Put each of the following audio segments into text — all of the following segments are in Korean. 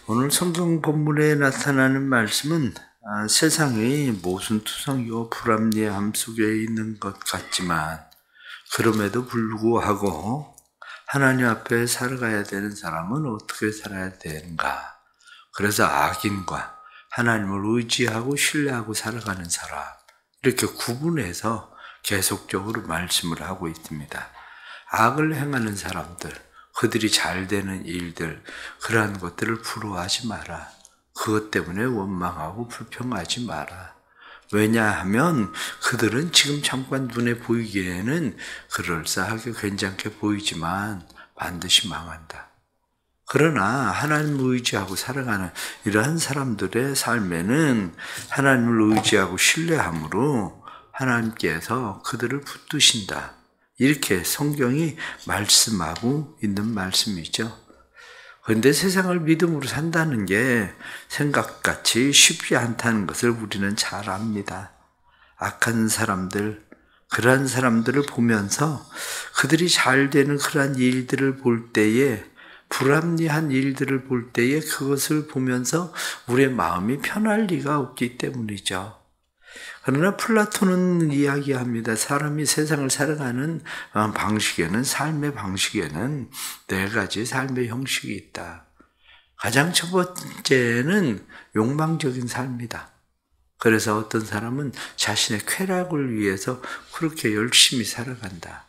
오늘 성경 본문에 나타나는 말씀은 세상이 모순투성이요 불합리함 속에 있는 것 같지만 그럼에도 불구하고 하나님 앞에 살아가야 되는 사람은 어떻게 살아야 되는가? 그래서 악인과 하나님을 의지하고 신뢰하고 살아가는 사람 이렇게 구분해서 계속적으로 말씀을 하고 있습니다. 악을 행하는 사람들, 그들이 잘 되는 일들, 그러한 것들을 부러워하지 마라. 그것 때문에 원망하고 불평하지 마라. 왜냐하면 그들은 지금 잠깐 눈에 보이기에는 그럴싸하게 괜찮게 보이지만 반드시 망한다. 그러나 하나님을 의지하고 살아가는 이러한 사람들의 삶에는 하나님을 의지하고 신뢰함으로 하나님께서 그들을 붙드신다. 이렇게 성경이 말씀하고 있는 말씀이죠. 그런데 세상을 믿음으로 산다는 게 생각같이 쉽지 않다는 것을 우리는 잘 압니다. 악한 사람들, 그러한 사람들을 보면서 그들이 잘 되는 그러한 일들을 볼 때에 불합리한 일들을 볼 때에 그것을 보면서 우리의 마음이 편할 리가 없기 때문이죠. 그러나 플라톤은 이야기합니다. 사람이 세상을 살아가는 방식에는, 삶의 방식에는 네 가지 삶의 형식이 있다. 가장 첫 번째는 욕망적인 삶이다. 그래서 어떤 사람은 자신의 쾌락을 위해서 그렇게 열심히 살아간다.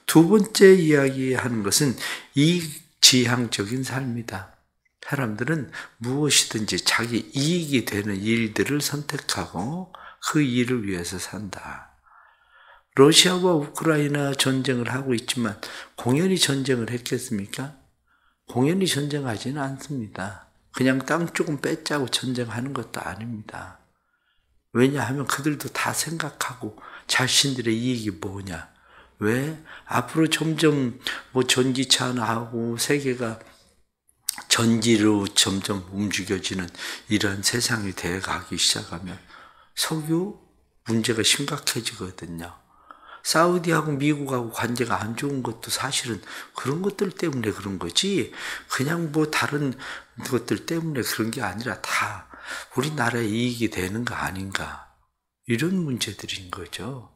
두 번째 이야기하는 것은 이익지향적인 삶이다. 사람들은 무엇이든지 자기 이익이 되는 일들을 선택하고 그 일을 위해서 산다. 러시아와 우크라이나 전쟁을 하고 있지만 공연히 전쟁을 했겠습니까? 공연히 전쟁하지는 않습니다. 그냥 땅 조금 뺏자고 전쟁하는 것도 아닙니다. 왜냐하면 그들도 다 생각하고 자신들의 이익이 뭐냐. 왜? 앞으로 점점 전기차 나오고 세계가 전지로 점점 움직여지는 이런 세상이 돼가기 시작하면 석유 문제가 심각해지거든요. 사우디하고 미국하고 관계가 안 좋은 것도 사실은 그런 것들 때문에 그런 거지 그냥 다른 것들 때문에 그런 게 아니라 다 우리나라에 이익이 되는 거 아닌가 이런 문제들인 거죠.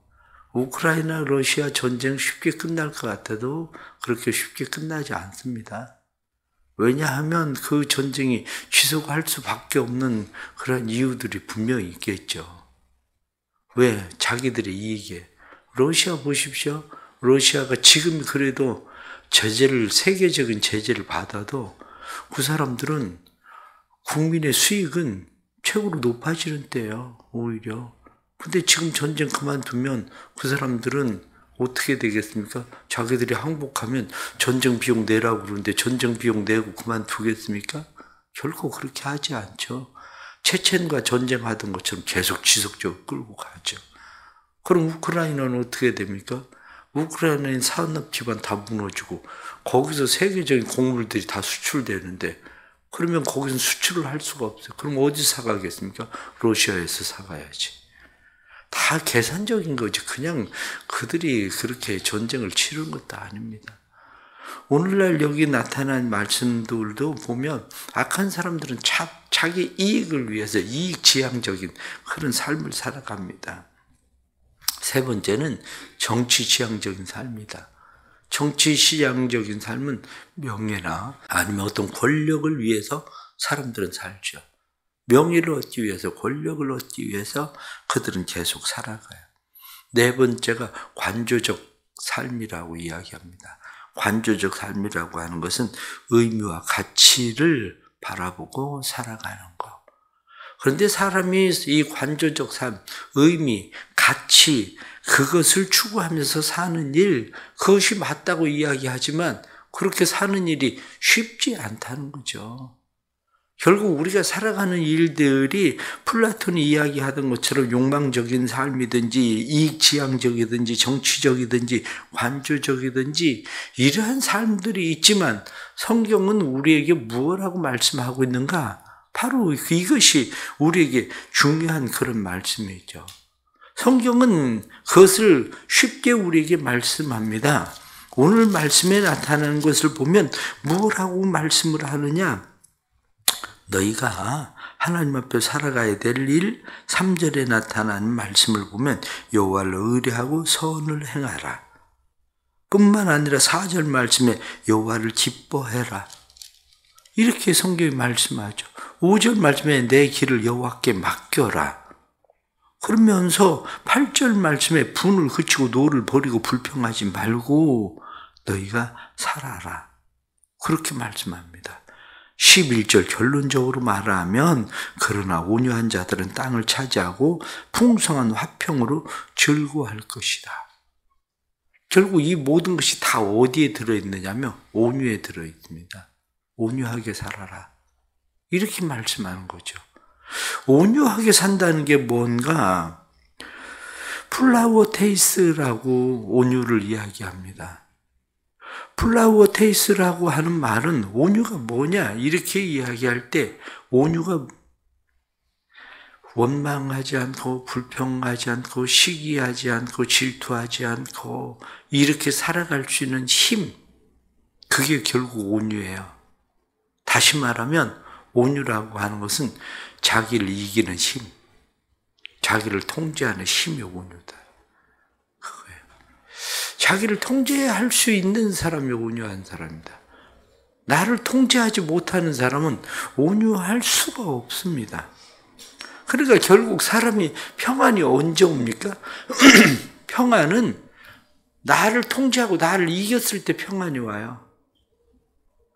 우크라이나 러시아 전쟁 쉽게 끝날 것 같아도 그렇게 쉽게 끝나지 않습니다. 왜냐하면 그 전쟁이 지속할 수밖에 없는 그런 이유들이 분명히 있겠죠. 왜? 자기들의 이익에. 러시아 보십시오. 러시아가 지금 그래도 세계적인 제재를 받아도 그 사람들은 국민의 수익은 최고로 높아지는 때예요, 오히려. 근데 지금 전쟁 그만두면 그 사람들은 어떻게 되겠습니까? 자기들이 항복하면 전쟁 비용 내라고 그러는데 전쟁 비용 내고 그만두겠습니까? 결코 그렇게 하지 않죠. 체첸과 전쟁하던 것처럼 계속 지속적으로 끌고 가죠. 그럼 우크라이나는 어떻게 됩니까? 우크라이나는 산업 기반 다 무너지고 거기서 세계적인 곡물들이 다 수출되는데 그러면 거기서 수출을 할 수가 없어요. 그럼 어디서 사가겠습니까? 러시아에서 사가야지. 다 계산적인 거지. 그냥 그들이 그렇게 전쟁을 치르는 것도 아닙니다. 오늘날 여기 나타난 말씀들도 보면 악한 사람들은 자기 이익을 위해서 이익지향적인 그런 삶을 살아갑니다. 세 번째는 정치지향적인 삶이다. 정치지향적인 삶은 명예나 아니면 어떤 권력을 위해서 사람들은 살죠. 명예를 얻기 위해서, 권력을 얻기 위해서 그들은 계속 살아가요. 네 번째가 관조적 삶이라고 이야기합니다. 관조적 삶이라고 하는 것은 의미와 가치를 바라보고 살아가는 것. 그런데 사람이 이 관조적 삶, 의미, 가치, 그것을 추구하면서 사는 일, 그것이 맞다고 이야기하지만 그렇게 사는 일이 쉽지 않다는 거죠. 결국 우리가 살아가는 일들이 플라톤이 이야기하던 것처럼 욕망적인 삶이든지 이익지향적이든지 정치적이든지 관조적이든지 이러한 삶들이 있지만 성경은 우리에게 무엇이라고 말씀하고 있는가? 바로 이것이 우리에게 중요한 그런 말씀이죠. 성경은 그것을 쉽게 우리에게 말씀합니다. 오늘 말씀에 나타나는 것을 보면 무엇하고 말씀을 하느냐? 너희가 하나님 앞에 살아가야 될 일, 3절에 나타나는 말씀을 보면 여호와를 의뢰하고 선을 행하라. 뿐만 아니라 4절 말씀에 여호와를 기뻐해라. 이렇게 성경이 말씀하죠. 5절 말씀에 내 길을 여호와께 맡겨라. 그러면서 8절 말씀에 분을 그치고 노를 버리고 불평하지 말고 너희가 살아라. 그렇게 말씀합니다. 11절 결론적으로 말하면 그러나 온유한 자들은 땅을 차지하고 풍성한 화평으로 즐거워할 것이다. 결국 이 모든 것이 다 어디에 들어있느냐면 온유에 들어있습니다. 온유하게 살아라. 이렇게 말씀하는 거죠. 온유하게 산다는 게 뭔가 플라워 테이스라고 온유를 이야기합니다. 플라워 테이스라고 하는 말은 온유가 뭐냐 이렇게 이야기할 때 온유가 원망하지 않고 불평하지 않고 시기하지 않고 질투하지 않고 이렇게 살아갈 수 있는 힘, 그게 결국 온유예요. 다시 말하면 온유라고 하는 것은 자기를 이기는 힘, 자기를 통제하는 힘이 온유다. 그거예요. 자기를 통제할 수 있는 사람이 온유한 사람이다. 나를 통제하지 못하는 사람은 온유할 수가 없습니다. 그러니까 결국 사람이 평안이 언제 옵니까? 평안은 나를 통제하고 나를 이겼을 때 평안이 와요.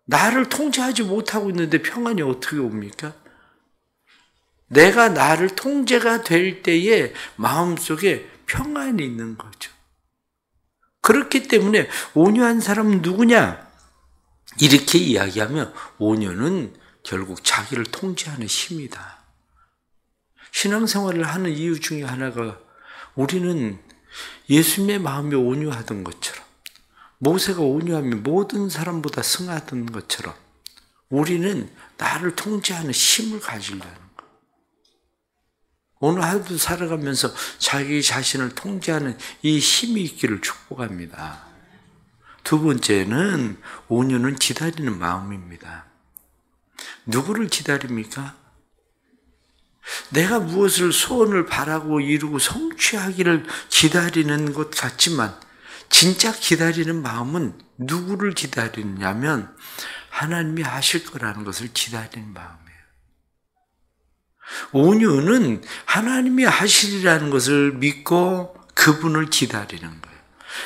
나를 통제하지 못하고 있는데 평안이 어떻게 옵니까? 내가 나를 통제가 될 때에 마음속에 평안이 있는 거죠. 그렇기 때문에 온유한 사람은 누구냐? 이렇게 이야기하면 온유는 결국 자기를 통제하는 힘이다. 신앙생활을 하는 이유 중에 하나가 우리는 예수님의 마음이 온유하던 것처럼 모세가 온유하며 모든 사람보다 승하던 것처럼 우리는 나를 통제하는 힘을 가지려는 거예요. 오늘 하루도 살아가면서 자기 자신을 통제하는 이 힘이 있기를 축복합니다. 두 번째는 온유는 기다리는 마음입니다. 누구를 기다립니까? 내가 무엇을 소원을 바라고 이루고 성취하기를 기다리는 것 같지만 진짜 기다리는 마음은 누구를 기다리냐면 하나님이 하실 거라는 것을 기다리는 마음이에요. 온유는 하나님이 하시리라는 것을 믿고 그분을 기다리는 거예요.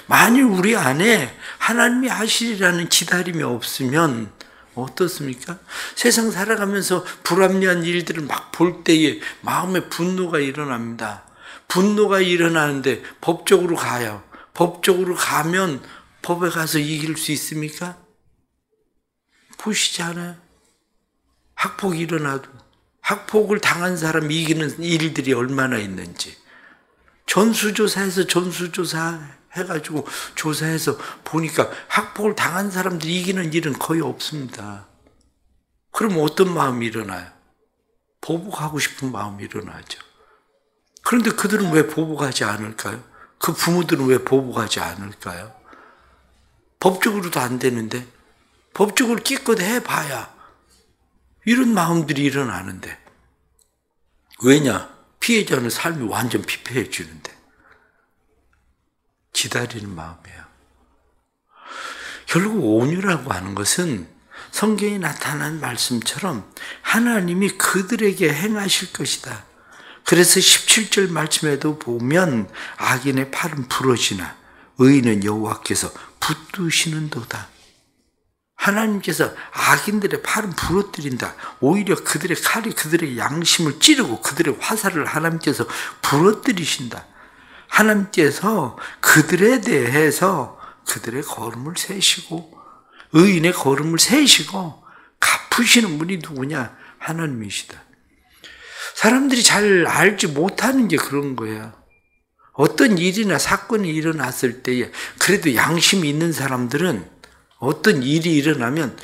만일 우리 안에 하나님이 하시리라는 기다림이 없으면 어떻습니까? 세상 살아가면서 불합리한 일들을 막 볼 때에 마음에 분노가 일어납니다. 분노가 일어나는데 법적으로 가요. 법적으로 가면 법에 가서 이길 수 있습니까? 보시지 않아요? 학폭이 일어나도 학폭을 당한 사람이 이기는 일들이 얼마나 있는지 전수조사해서 해가지고 조사해서 보니까 학폭을 당한 사람들이 이기는 일은 거의 없습니다. 그럼 어떤 마음이 일어나요? 보복하고 싶은 마음이 일어나죠. 그런데 그들은 왜 보복하지 않을까요? 그 부모들은 왜 보복하지 않을까요? 법적으로도 안 되는데 법적으로 기껏 해봐야 이런 마음들이 일어나는데 왜냐? 피해자는 삶이 완전 피폐해지는데 기다리는 마음이에요. 결국 온유라고 하는 것은 성경에 나타난 말씀처럼 하나님이 그들에게 행하실 것이다. 그래서 17절 말씀에도 보면 악인의 팔은 부러지나 의인은 여호와께서 붙드시는도다. 하나님께서 악인들의 팔은 부러뜨린다. 오히려 그들의 칼이 그들의 양심을 찌르고 그들의 화살을 하나님께서 부러뜨리신다. 하나님께서 그들에 대해서 그들의 걸음을 세시고 의인의 걸음을 세시고 갚으시는 분이 누구냐? 하나님이시다. 사람들이 잘 알지 못하는 게 그런 거야. 어떤 일이나 사건이 일어났을 때에 그래도 양심이 있는 사람들은 어떤 일이 일어나면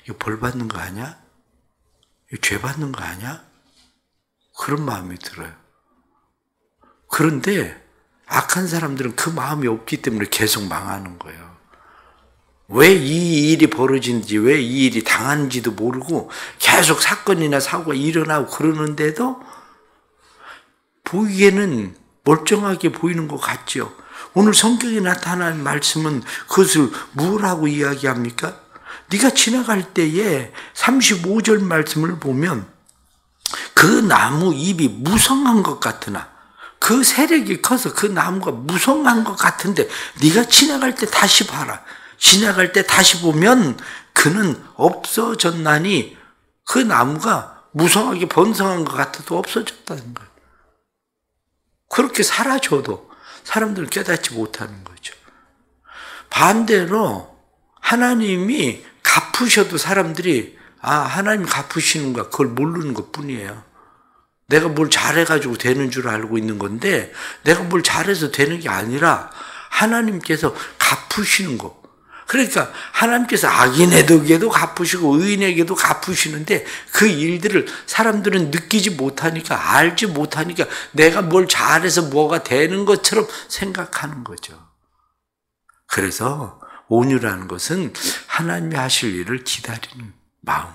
이거 벌 받는 거 아니야? 이거 죄 받는 거 아니야? 그런 마음이 들어요. 그런데 악한 사람들은 그 마음이 없기 때문에 계속 망하는 거예요. 왜 이 일이 벌어진지, 왜 이 일이 당하는지도 모르고 계속 사건이나 사고가 일어나고 그러는데도 보기에는 멀쩡하게 보이는 것 같죠. 오늘 성경에 나타난 말씀은 그것을 뭐라고 이야기합니까? 네가 지나갈 때에 35절 말씀을 보면 그 나무 잎이 무성한 것 같으나, 그 세력이 커서 그 나무가 무성한 것 같은데 네가 지나갈 때 다시 봐라. 지나갈 때 다시 보면 그는 없어졌나니, 그 나무가 무성하게 번성한 것 같아도 없어졌다는 거예요. 그렇게 사라져도 사람들은 깨닫지 못하는 거죠. 반대로 하나님이 갚으셔도 사람들이 하나님이 갚으시는가 그걸 모르는 것뿐이에요. 내가 뭘 잘해가지고 되는 줄 알고 있는 건데, 내가 뭘 잘해서 되는 게 아니라 하나님께서 갚으시는 거. 그러니까 하나님께서 악인에게도 갚으시고 의인에게도 갚으시는데 그 일들을 사람들은 느끼지 못하니까, 알지 못하니까 내가 뭘 잘해서 뭐가 되는 것처럼 생각하는 거죠. 그래서 온유라는 것은 하나님이 하실 일을 기다리는 마음,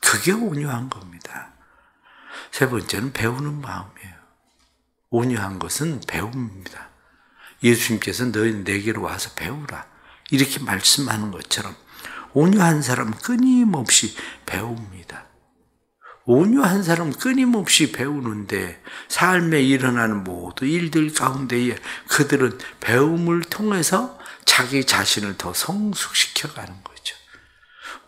그게 온유한 겁니다. 세 번째는 배우는 마음이에요. 온유한 것은 배움입니다. 예수님께서 너희는 내게로 와서 배우라 이렇게 말씀하는 것처럼 온유한 사람은 끊임없이 배웁니다. 온유한 사람은 끊임없이 배우는데 삶에 일어나는 모든 일들 가운데에 그들은 배움을 통해서 자기 자신을 더 성숙시켜가는 거죠.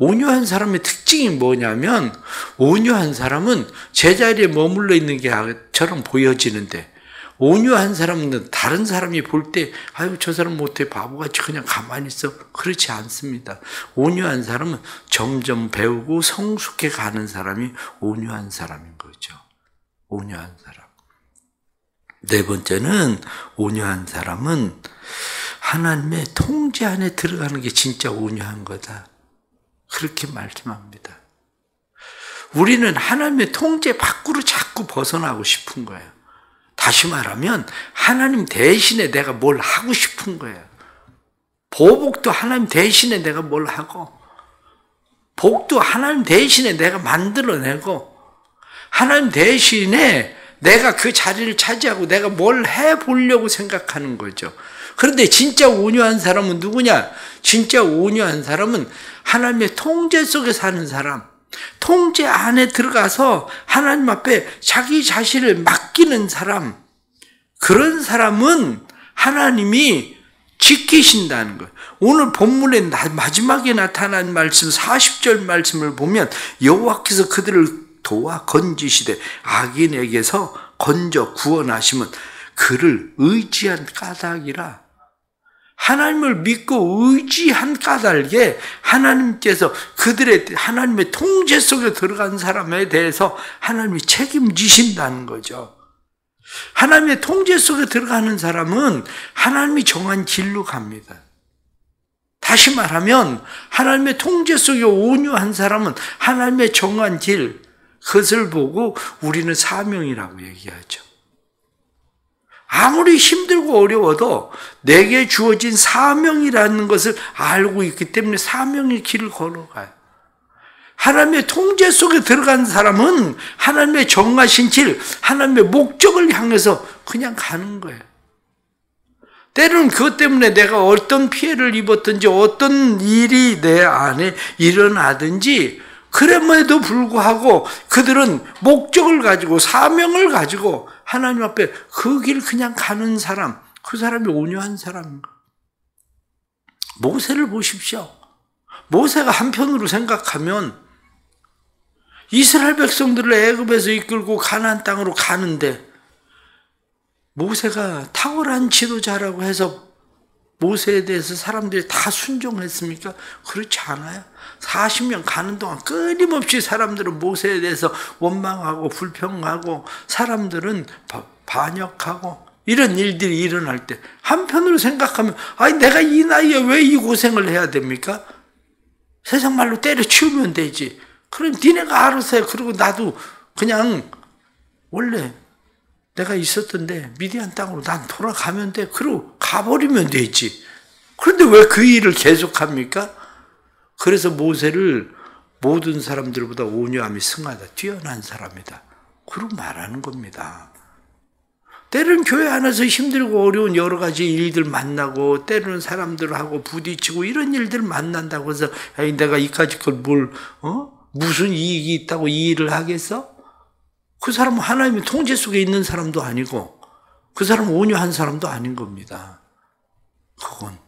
온유한 사람의 특징이 뭐냐면, 온유한 사람은 제자리에 머물러 있는 게처럼 보여지는데, 온유한 사람은 다른 사람이 볼 때 아유 저 사람 못해 바보같이 그냥 가만히 있어, 그렇지 않습니다. 온유한 사람은 점점 배우고 성숙해 가는 사람이 온유한 사람인 거죠. 온유한 사람. 네 번째는 온유한 사람은 하나님의 통제 안에 들어가는 게 진짜 온유한 거다, 그렇게 말씀합니다. 우리는 하나님의 통제 밖으로 자꾸 벗어나고 싶은 거예요. 다시 말하면 하나님 대신에 내가 뭘 하고 싶은 거예요. 보복도 하나님 대신에 내가 뭘 하고, 복도 하나님 대신에 내가 만들어내고, 하나님 대신에 내가 그 자리를 차지하고 내가 뭘 해보려고 생각하는 거죠. 그런데 진짜 온유한 사람은 누구냐? 진짜 온유한 사람은 하나님의 통제 속에 사는 사람, 통제 안에 들어가서 하나님 앞에 자기 자신을 맡기는 사람, 그런 사람은 하나님이 지키신다는 거예요. 오늘 본문의 마지막에 나타난 말씀 40절 말씀을 보면 여호와께서 그들을 도와 건지시되 악인에게서 건져 구원하시면 그를 의지한 까닭이라. 하나님을 믿고 의지한 까닭에 하나님께서 그들의 하나님의 통제 속에 들어간 사람에 대해서 하나님이 책임지신다는 거죠. 하나님의 통제 속에 들어가는 사람은 하나님이 정한 길로 갑니다. 다시 말하면 하나님의 통제 속에 온유한 사람은 하나님의 정한 길, 그것을 보고 우리는 사명이라고 얘기하죠. 아무리 힘들고 어려워도 내게 주어진 사명이라는 것을 알고 있기 때문에 사명의 길을 걸어가요. 하나님의 통제 속에 들어간 사람은 하나님의 정하신 길, 하나님의 목적을 향해서 그냥 가는 거예요. 때로는 그것 때문에 내가 어떤 피해를 입었든지 어떤 일이 내 안에 일어나든지 그럼에도 불구하고 그들은 목적을 가지고 사명을 가지고 하나님 앞에 그 길 그냥 가는 사람, 그 사람이 온유한 사람인가. 모세를 보십시오. 모세가 한편으로 생각하면 이스라엘 백성들을 애굽에서 이끌고 가나안 땅으로 가는데 모세가 탁월한 지도자라고 해서 모세에 대해서 사람들이 다 순종했습니까? 그렇지 않아요. 40년 가는 동안 끊임없이 사람들은 모세에 대해서 원망하고 불평하고 사람들은 반역하고 이런 일들이 일어날 때 한편으로 생각하면 아니 내가 이 나이에 왜 이 고생을 해야 됩니까? 세상 말로 때려치우면 되지. 그럼 니네가 알아서 해. 그리고 나도 그냥 원래 내가 있었던데 미디안 땅으로 난 돌아가면 돼. 그리고 가버리면 되지. 그런데 왜 그 일을 계속합니까? 그래서 모세를 모든 사람들보다 온유함이 승하다, 뛰어난 사람이다, 그러고 말하는 겁니다. 때로는 교회 안에서 힘들고 어려운 여러 가지 일들 만나고, 때로는 사람들하고 부딪히고 이런 일들 만난다고 해서 내가 이까짓 걸 무슨 이익이 있다고 이 일을 하겠어? 그 사람은 하나님의 통제 속에 있는 사람도 아니고 그 사람은 온유한 사람도 아닌 겁니다. 그건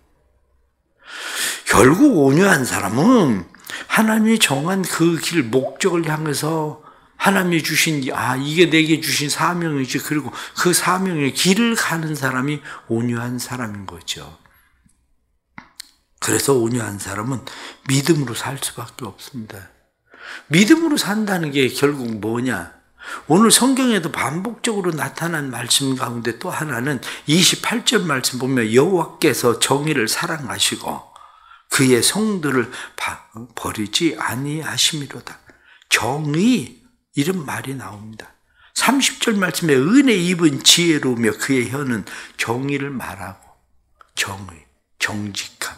결국 온유한 사람은 하나님이 정한 그 길, 목적을 향해서 하나님이 주신, 이게 내게 주신 사명이지, 그리고 그 사명의 길을 가는 사람이 온유한 사람인 거죠. 그래서 온유한 사람은 믿음으로 살 수밖에 없습니다. 믿음으로 산다는 게 결국 뭐냐? 오늘 성경에도 반복적으로 나타난 말씀 가운데 또 하나는 28절 말씀 보면 여호와께서 정의를 사랑하시고 그의 성도를 버리지 아니하심이로다. 정의, 이런 말이 나옵니다. 30절 말씀에 은혜 입은 지혜로우며 그의 혀는 정의를 말하고, 정의, 정직함.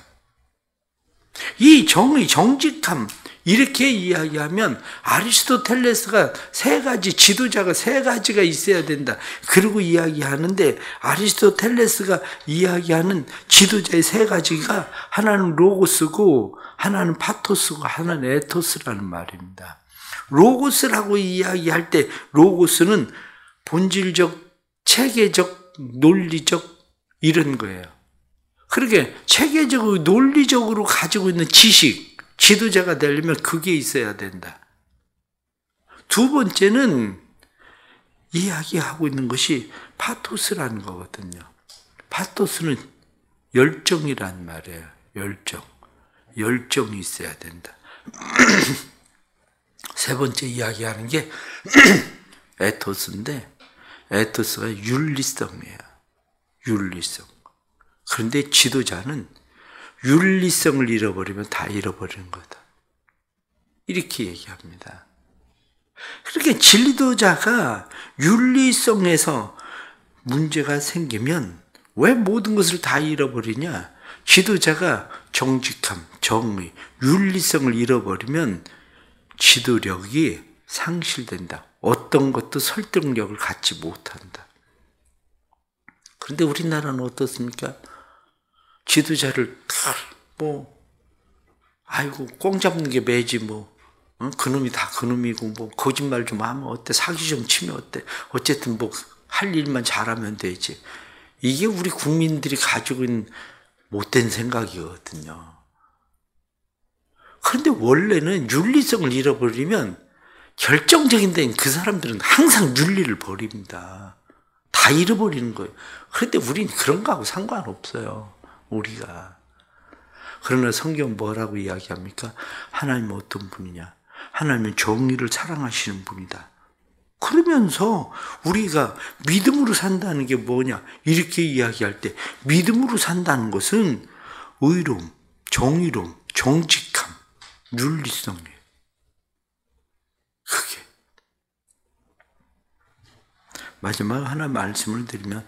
이 정의, 정직함, 이렇게 이야기하면 아리스토텔레스가 지도자가 세 가지가 있어야 된다, 그리고 이야기하는데, 아리스토텔레스가 이야기하는 지도자의 세 가지가 하나는 로고스고 하나는 파토스고 하나는 에토스라는 말입니다. 로고스라고 이야기할 때 로고스는 본질적, 체계적, 논리적 이런 거예요. 그러게 체계적으로 논리적으로 가지고 있는 지식, 지도자가 되려면 그게 있어야 된다. 두 번째는 이야기하고 있는 것이 파토스라는 거거든요. 파토스는 열정이란 말이에요. 열정이 있어야 된다. 세 번째 이야기하는 게 에토스인데, 에토스가 윤리성이에요. 윤리성. 그런데 지도자는 윤리성을 잃어버리면 다 잃어버리는 거다, 이렇게 얘기합니다. 그렇게 지도자가 윤리성에서 문제가 생기면 왜 모든 것을 다 잃어버리냐? 지도자가 정직함, 정의, 윤리성을 잃어버리면 지도력이 상실된다. 어떤 것도 설득력을 갖지 못한다. 그런데 우리나라는 어떻습니까? 지도자를 꽁 잡는 게 매지 그놈이 다 그놈이고 거짓말 좀 하면 어때? 사기 좀 치면 어때? 어쨌든 할 일만 잘하면 되지. 이게 우리 국민들이 가지고 있는 못된 생각이거든요. 그런데 원래는 윤리성을 잃어버리면 결정적인 데는 그 사람들은 항상 윤리를 버립니다. 다 잃어버리는 거예요. 그런데 우리는 그런 거하고 상관없어요, 우리가. 그러나 성경 뭐라고 이야기합니까? 하나님은 어떤 분이냐? 하나님은 정의를 사랑하시는 분이다. 그러면서 우리가 믿음으로 산다는 게 뭐냐? 이렇게 이야기할 때 믿음으로 산다는 것은 의로움, 정의로움, 정직함, 윤리성이에요. 그게. 마지막 하나 말씀을 드리면,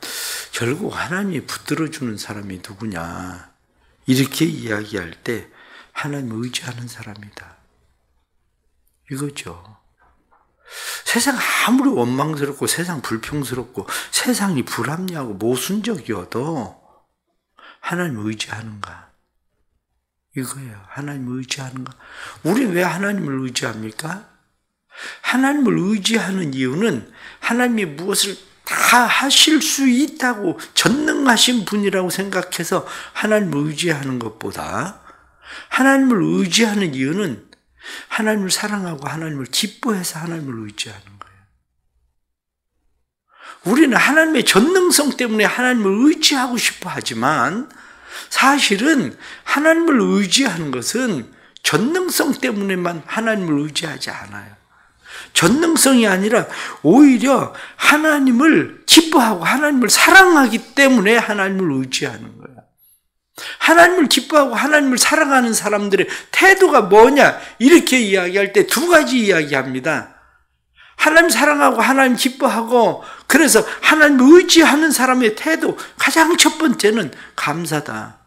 결국 하나님이 붙들어주는 사람이 누구냐? 이렇게 이야기할 때 하나님 의지하는 사람이다, 이거죠. 세상 아무리 원망스럽고 세상 불평스럽고 세상이 불합리하고 모순적이어도 하나님 의지하는가, 이거예요. 하나님 의지하는가. 우리는 왜 하나님을 의지합니까? 하나님을 의지하는 이유는 하나님이 무엇을 다 하실 수 있다고, 전능하신 분이라고 생각해서 하나님을 의지하는 것보다, 하나님을 의지하는 이유는 하나님을 사랑하고 하나님을 기뻐해서 하나님을 의지하는 거예요. 우리는 하나님의 전능성 때문에 하나님을 의지하고 싶어 하지만, 사실은 하나님을 의지하는 것은 전능성 때문에만 하나님을 의지하지 않아요. 전능성이 아니라 오히려 하나님을 기뻐하고 하나님을 사랑하기 때문에 하나님을 의지하는 거예요. 하나님을 기뻐하고 하나님을 사랑하는 사람들의 태도가 뭐냐? 이렇게 이야기할 때 두 가지 이야기합니다. 하나님 사랑하고 하나님 기뻐하고, 그래서 하나님 의지하는 사람의 태도, 가장 첫 번째는 감사다.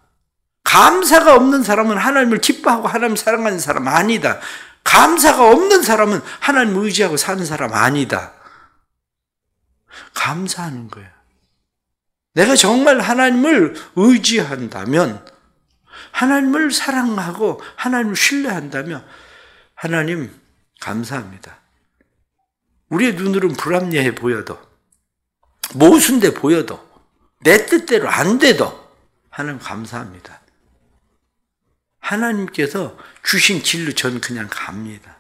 감사가 없는 사람은 하나님을 기뻐하고 하나님을 사랑하는 사람 아니다. 감사가 없는 사람은 하나님을 의지하고 사는 사람 아니다. 감사하는 거야. 내가 정말 하나님을 의지한다면, 하나님을 사랑하고 하나님을 신뢰한다면, 하나님 감사합니다. 우리의 눈으로는 불합리해 보여도, 모순돼 보여도, 내 뜻대로 안 돼도 하나님 감사합니다. 하나님께서 주신 길로 전 그냥 갑니다.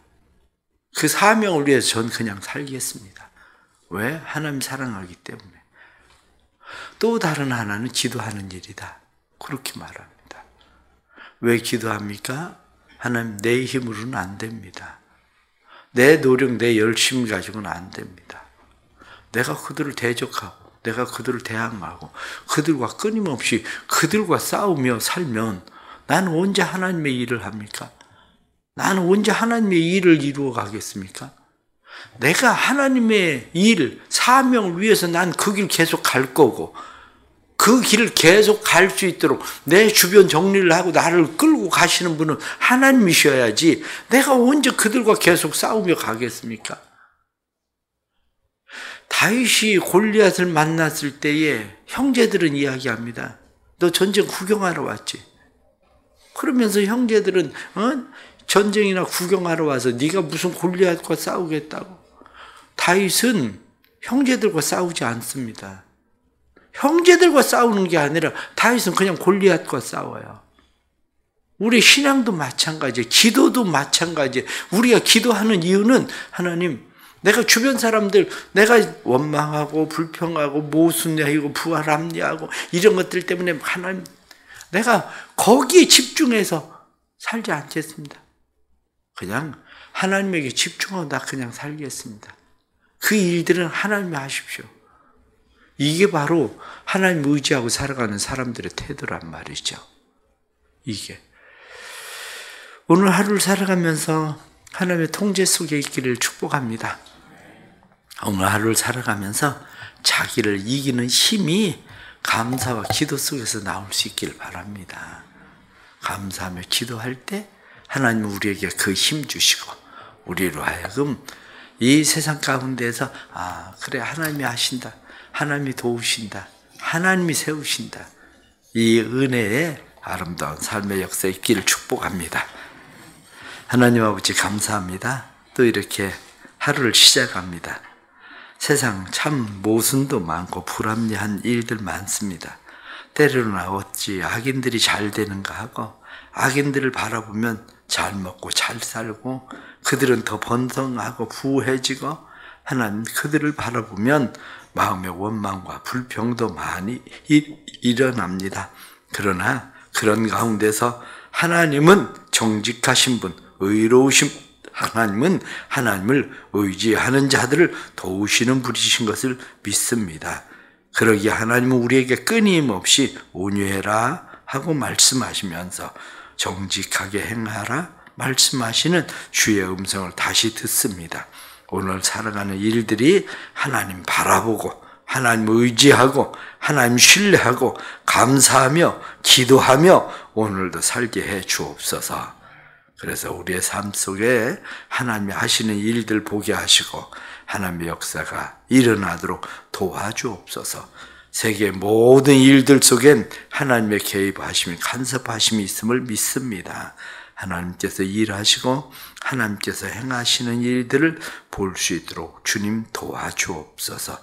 그 사명을 위해서 전 그냥 살겠습니다. 왜? 하나님 사랑하기 때문에. 또 다른 하나는 기도하는 일이다. 그렇게 말합니다. 왜 기도합니까? 하나님, 내 힘으로는 안 됩니다. 내 노력, 내 열심 가지고는 안 됩니다. 내가 그들을 대적하고 내가 그들을 대항하고 그들과 끊임없이 그들과 싸우며 살면 나는 언제 하나님의 일을 합니까? 나는 언제 하나님의 일을 이루어 가겠습니까? 내가 하나님의 일, 사명을 위해서 난 그 길 계속 갈 거고 그 길을 계속 갈 수 있도록 내 주변 정리를 하고 나를 끌고 가시는 분은 하나님이셔야지 내가 언제 그들과 계속 싸우며 가겠습니까? 다윗이 골리앗을 만났을 때에 형제들은 이야기합니다. 너 전쟁 구경하러 왔지? 그러면서 형제들은 전쟁이나 구경하러 와서 네가 무슨 골리앗과 싸우겠다고. 다윗은 형제들과 싸우지 않습니다. 형제들과 싸우는 게 아니라 다윗은 그냥 골리앗과 싸워요. 우리 신앙도 마찬가지예요. 기도도 마찬가지예요. 우리가 기도하는 이유는 하나님, 내가 주변 사람들, 내가 원망하고 불평하고 모순하고 부활합리하고 이런 것들 때문에 하나님, 내가 거기에 집중해서 살지 않겠습니다. 그냥 하나님에게 집중하고 나 그냥 살겠습니다. 그 일들은 하나님이 하십시오. 이게 바로 하나님 의지하고 살아가는 사람들의 태도란 말이죠. 이게. 오늘 하루를 살아가면서 하나님의 통제 속에 있기를 축복합니다. 오늘 하루를 살아가면서 자기를 이기는 힘이 감사와 기도 속에서 나올 수 있기를 바랍니다. 감사하며 기도할 때 하나님은 우리에게 그 힘 주시고 우리로 하여금 이 세상 가운데에서 그래 하나님이 하신다. 하나님이 도우신다. 하나님이 세우신다. 이 은혜의 아름다운 삶의 역사에 있기를 축복합니다. 하나님 아버지 감사합니다. 또 이렇게 하루를 시작합니다. 세상 참 모순도 많고 불합리한 일들 많습니다. 때로는 어찌 악인들이 잘 되는가 하고 악인들을 바라보면 잘 먹고 잘 살고 그들은 더 번성하고 부해지고 하나님 그들을 바라보면 마음의 원망과 불평도 많이 일어납니다. 그러나 그런 가운데서 하나님은 정직하신 분, 의로우신 하나님은 하나님을 의지하는 자들을 도우시는 분이신 것을 믿습니다. 그러기에 하나님은 우리에게 끊임없이 온유해라 하고 말씀하시면서 정직하게 행하라 말씀하시는 주의 음성을 다시 듣습니다. 오늘 살아가는 일들이 하나님 바라보고 하나님 의지하고 하나님 신뢰하고 감사하며 기도하며 오늘도 살게 해 주옵소서. 그래서 우리의 삶 속에 하나님이 하시는 일들 보게 하시고 하나님의 역사가 일어나도록 도와주옵소서. 세계 모든 일들 속엔 하나님의 개입하심이 간섭하심이 있음을 믿습니다. 하나님께서 일하시고 하나님께서 행하시는 일들을 볼 수 있도록 주님 도와주옵소서.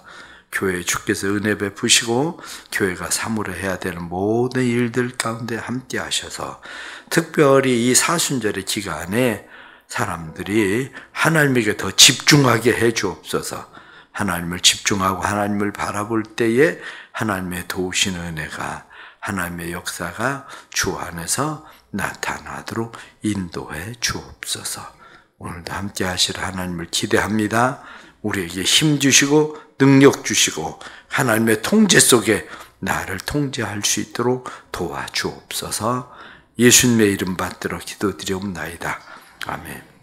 교회 주께서 은혜 베푸시고 교회가 사무를 해야 되는 모든 일들 가운데 함께 하셔서 특별히 이 사순절의 기간에 사람들이 하나님에게 더 집중하게 해 주옵소서. 하나님을 집중하고 하나님을 바라볼 때에 하나님의 도우시는 은혜가 하나님의 역사가 주 안에서 나타나도록 인도해 주옵소서. 오늘도 함께 하실 하나님을 기대합니다. 우리에게 힘 주시고 능력 주시고 하나님의 통제 속에 나를 통제할 수 있도록 도와주옵소서. 예수님의 이름 받들어 기도드리옵나이다. 아멘.